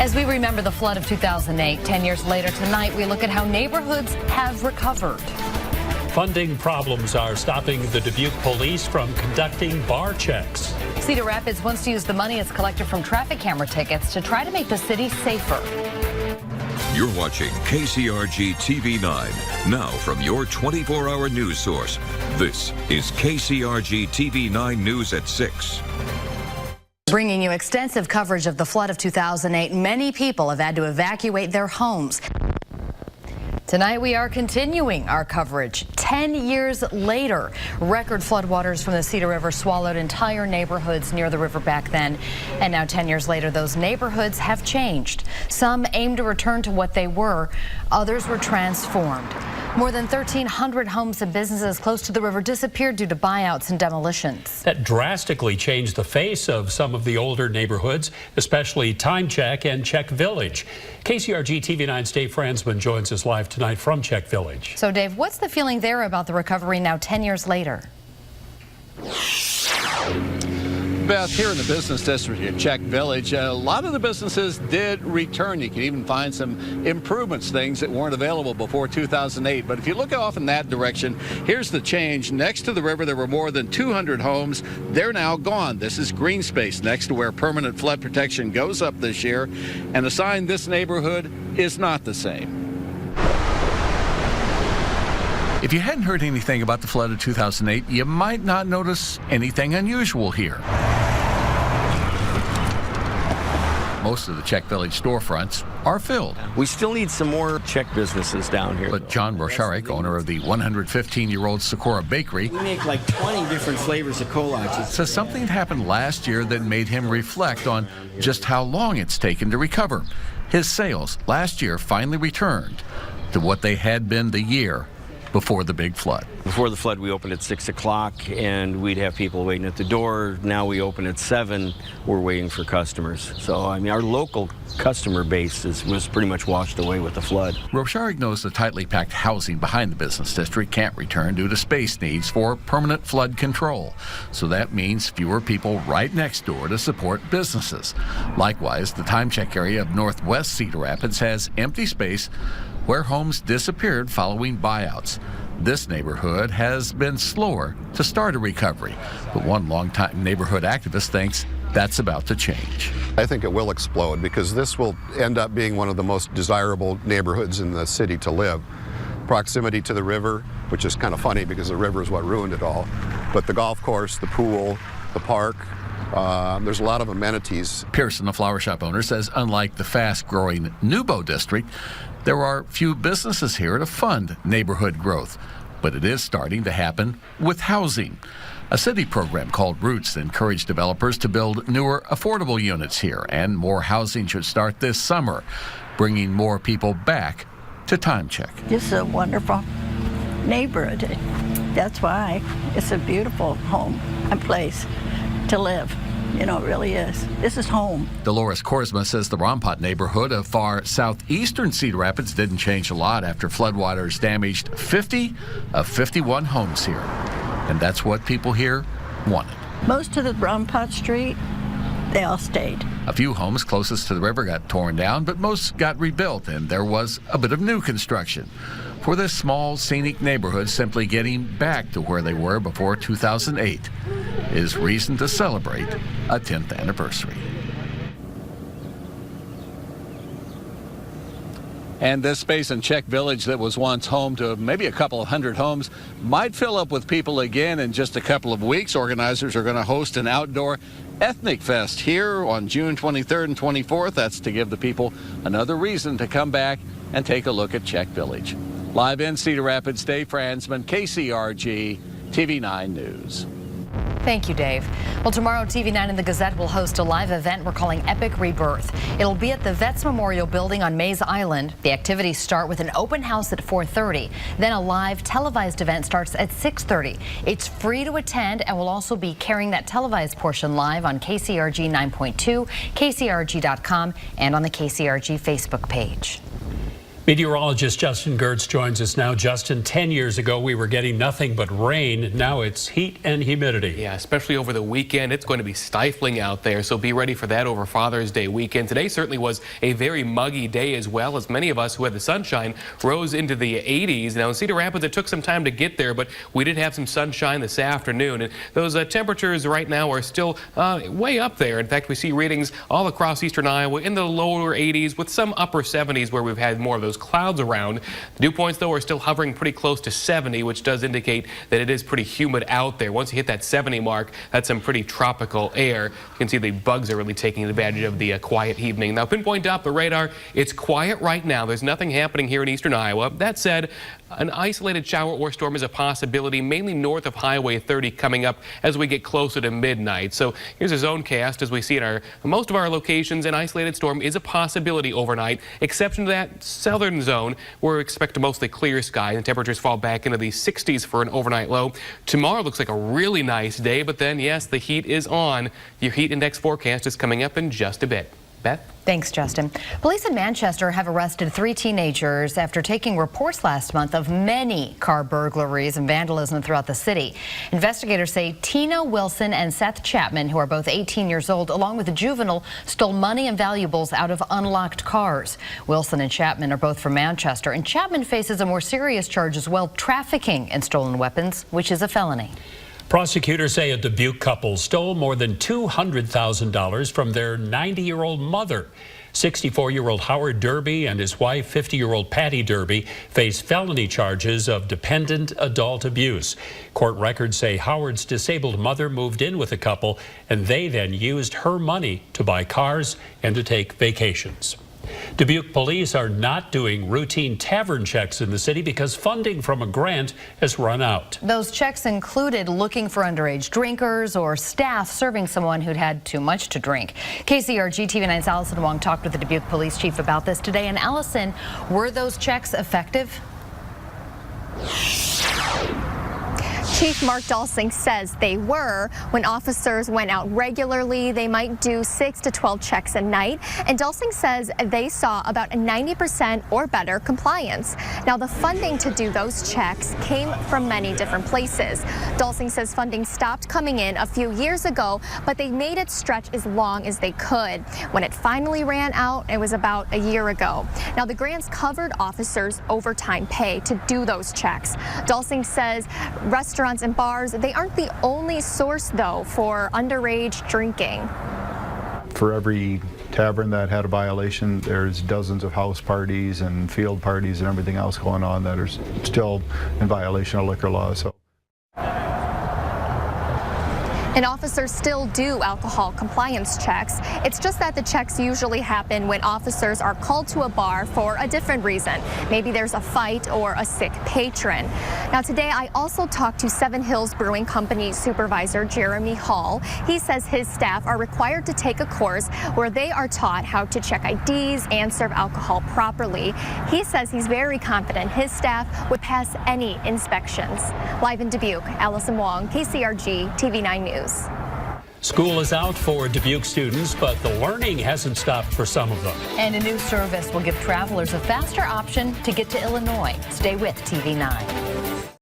As we remember the flood of 2008, 10 years later tonight, we look at how neighborhoods have recovered. Funding problems are stopping the Dubuque police from conducting bar checks. Cedar Rapids wants to use the money it's collected from traffic camera tickets to try to make the city safer. You're watching KCRG-TV9, now from your 24-hour news source. This is KCRG-TV9 News at 6. Bringing you extensive coverage of the flood of 2008. Many people have had to evacuate their homes. Tonight we are continuing our coverage. 10 years later, record floodwaters from the Cedar River swallowed entire neighborhoods near the river back then. And now 10 years later, those neighborhoods have changed. Some aim to return to what they were. Others were transformed. More than 1,300 homes and businesses close to the river disappeared due to buyouts and demolitions. That drastically changed the face of some of the older neighborhoods, especially Time Check and Czech Village. KCRG-TV9's Dave Franzman joins us live tonight from Czech Village. So Dave, what's the feeling there about the recovery now 10 years later? Beth, here in the business district at Czech Village, a lot of the businesses did return. You can even find some improvements, things that weren't available before 2008. But if you look off in that direction, here's the change. Next to the river, there were more than 200 homes. They're now gone. This is green space next to where permanent flood protection goes up this year. And the sign, this neighborhood is not the same. If you hadn't heard anything about the flood of 2008, you might not notice anything unusual here. Most of the Czech Village storefronts are filled. We still need some more Czech businesses down here. But John Rosharek, owner of the 115-year-old Socorro Bakery, We make like 20 different flavors of kolaches. says something happened last year that made him reflect on just how long it's taken to recover. His sales last year finally returned to what they had been the year before the big flood. Before the flood, we opened at 6 o'clock, and we'd have people waiting at the door. Now we open at 7. We're waiting for customers. So, I mean, our local customer base was pretty much washed away with the flood. Rosharek knows the tightly packed housing behind the business district can't return due to space needs for permanent flood control. So that means fewer people right next door to support businesses. Likewise, the Time Check area of northwest Cedar Rapids has empty space where homes disappeared following buyouts. This neighborhood has been slower to start a recovery, but one longtime neighborhood activist thinks that's about to change. I think it will explode because this will end up being one of the most desirable neighborhoods in the city to live. Proximity to the river, which is kind of funny because the river is what ruined it all, but the golf course, the pool, the park, there's a lot of amenities. Pearson, the flower shop owner, says unlike the fast-growing Nubo district, there are few businesses here to fund neighborhood growth, but it is starting to happen with housing. A city program called Roots encouraged developers to build newer, affordable units here, and more housing should start this summer, bringing more people back to Time Check. This is a wonderful neighborhood. That's why it's a beautiful home and place to live. You know, it really is. This is home. Dolores Korsma says the Rompot neighborhood of far southeastern Cedar Rapids didn't change a lot after floodwaters damaged 50 of 51 homes here. And that's what people here wanted. Most of the Rompot Street, they all stayed. A few homes closest to the river got torn down, but most got rebuilt, and there was a bit of new construction. For this small, scenic neighborhood, simply getting back to where they were before 2008 is reason to celebrate a 10th anniversary. And this space in Czech Village that was once home to maybe a couple of hundred homes might fill up with people again in just a couple of weeks. Organizers are going to host an outdoor ethnic fest here on June 23rd and 24th. That's to give the people another reason to come back and take a look at Czech Village. Live in Cedar Rapids, Dave Franzman, KCRG, TV9 News. Thank you, Dave. Well, tomorrow, TV9 and the Gazette will host a live event we're calling Epic Rebirth. It'll be at the Vets Memorial Building on Mays Island. The activities start with an open house at 4:30. Then a live televised event starts at 6:30. It's free to attend, and we'll also be carrying that televised portion live on KCRG 9.2, KCRG.com, and on the KCRG Facebook page. Meteorologist Justin Gertz joins us now. Justin, 10 years ago we were getting nothing but rain. Now it's heat and humidity. Yeah, especially over the weekend. It's going to be stifling out there, so be ready for that over Father's Day weekend. Today certainly was a very muggy day as well, as many of us who had the sunshine rose into the 80s. Now in Cedar Rapids it took some time to get there, but we did have some sunshine this afternoon. And those temperatures right now are still way up there. In fact, we see readings all across eastern Iowa in the lower 80s with some upper 70s where we've had more of those clouds around. The dew points, though, are still hovering pretty close to 70, which does indicate that it is pretty humid out there. Once you hit that 70 mark, that's some pretty tropical air. You can see the bugs are really taking advantage of the quiet evening. Now, pinpoint Doppler radar, it's quiet right now. There's nothing happening here in eastern Iowa. That said, an isolated shower or storm is a possibility, mainly north of Highway 30 coming up as we get closer to midnight. So here's a zone cast as we see in most of our locations. An isolated storm is a possibility overnight, exception to that southern zone where we expect a mostly clear sky and temperatures fall back into the 60s for an overnight low. Tomorrow looks like a really nice day, but then yes, the heat is on. Your heat index forecast is coming up in just a bit. Beth? Thanks, Justin. Police in Manchester have arrested 3 teenagers after taking reports last month of many car burglaries and vandalism throughout the city. Investigators say Tina Wilson and Seth Chapman, who are both 18 years old, along with a juvenile, stole money and valuables out of unlocked cars. Wilson and Chapman are both from Manchester, and Chapman faces a more serious charge as well, trafficking in stolen weapons, which is a felony. Prosecutors say a Dubuque couple stole more than $200,000 from their 90-year-old mother. 64-year-old Howard Derby and his wife, 50-year-old Patty Derby, face felony charges of dependent adult abuse. Court records say Howard's disabled mother moved in with the couple, and they then used her money to buy cars and to take vacations. Dubuque police are not doing routine tavern checks in the city because funding from a grant has run out. Those checks included looking for underage drinkers or staff serving someone who'd had too much to drink. KCRG-TV9's Allison Wong talked with the Dubuque police chief about this today. And Allison, were those checks effective? Chief Mark Dalsing says they were. When officers went out regularly, they might do 6 to 12 checks a night. And Dalsing says they saw about a 90% or better compliance. Now, the funding to do those checks came from many different places. Dalsing says funding stopped coming in a few years ago, but they made it stretch as long as they could. When it finally ran out, it was about a year ago. Now, the grants covered officers' overtime pay to do those checks. Dalsing says restaurants and bars, they aren't the only source, though, for underage drinking. For every tavern that had a violation, there's dozens of house parties and field parties and everything else going on that are still in violation of liquor laws. So. And officers still do alcohol compliance checks. It's just that the checks usually happen when officers are called to a bar for a different reason. Maybe there's a fight or a sick patron. Now, today I also talked to Seven Hills Brewing Company supervisor Jeremy Hall. He says his staff are required to take a course where they are taught how to check IDs and serve alcohol properly. He says he's very confident his staff would pass any inspections. Live in Dubuque, Allison Wong, KCRG-TV9 News. School is out for Dubuque students, but the learning hasn't stopped for some of them. And a new service will give travelers a faster option to get to Illinois. Stay with TV9.